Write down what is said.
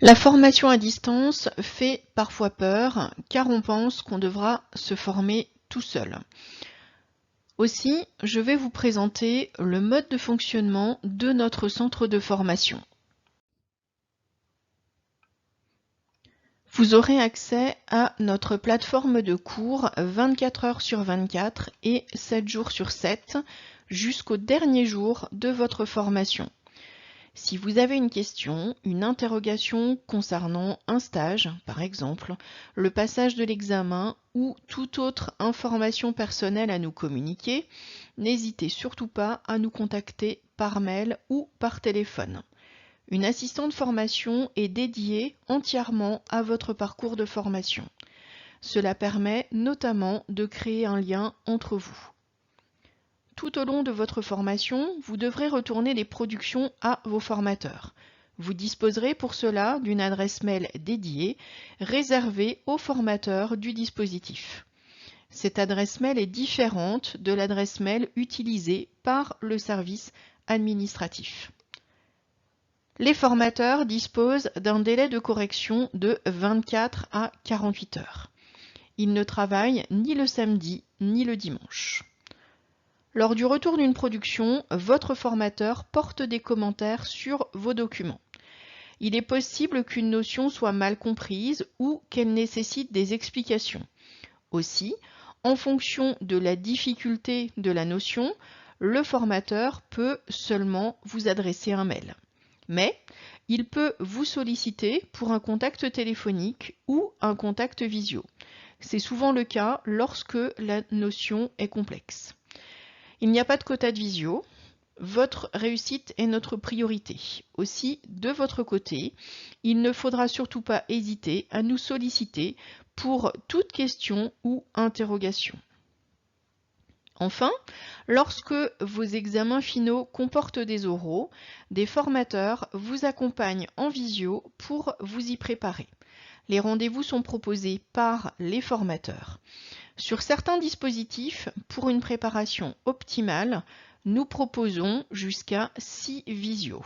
La formation à distance fait parfois peur car on pense qu'on devra se former tout seul. Aussi, je vais vous présenter le mode de fonctionnement de notre centre de formation. Vous aurez accès à notre plateforme de cours 24 heures sur 24 et 7 jours sur 7 jusqu'au dernier jour de votre formation. Si vous avez une question, une interrogation concernant un stage, par exemple, le passage de l'examen ou toute autre information personnelle à nous communiquer, n'hésitez surtout pas à nous contacter par mail ou par téléphone. Une assistante formation est dédiée entièrement à votre parcours de formation. Cela permet notamment de créer un lien entre vous. Tout au long de votre formation, vous devrez retourner les productions à vos formateurs. Vous disposerez pour cela d'une adresse mail dédiée, réservée aux formateurs du dispositif. Cette adresse mail est différente de l'adresse mail utilisée par le service administratif. Les formateurs disposent d'un délai de correction de 24 à 48 heures. Ils ne travaillent ni le samedi ni le dimanche. Lors du retour d'une production, votre formateur porte des commentaires sur vos documents. Il est possible qu'une notion soit mal comprise ou qu'elle nécessite des explications. Aussi, en fonction de la difficulté de la notion, le formateur peut seulement vous adresser un mail. Mais il peut vous solliciter pour un contact téléphonique ou un contact visio. C'est souvent le cas lorsque la notion est complexe. Il n'y a pas de quota de visio. Votre réussite est notre priorité. Aussi, de votre côté, il ne faudra surtout pas hésiter à nous solliciter pour toute question ou interrogation. Enfin, lorsque vos examens finaux comportent des oraux, des formateurs vous accompagnent en visio pour vous y préparer. Les rendez-vous sont proposés par les formateurs. Sur certains dispositifs, pour une préparation optimale, nous proposons jusqu'à 6 visios.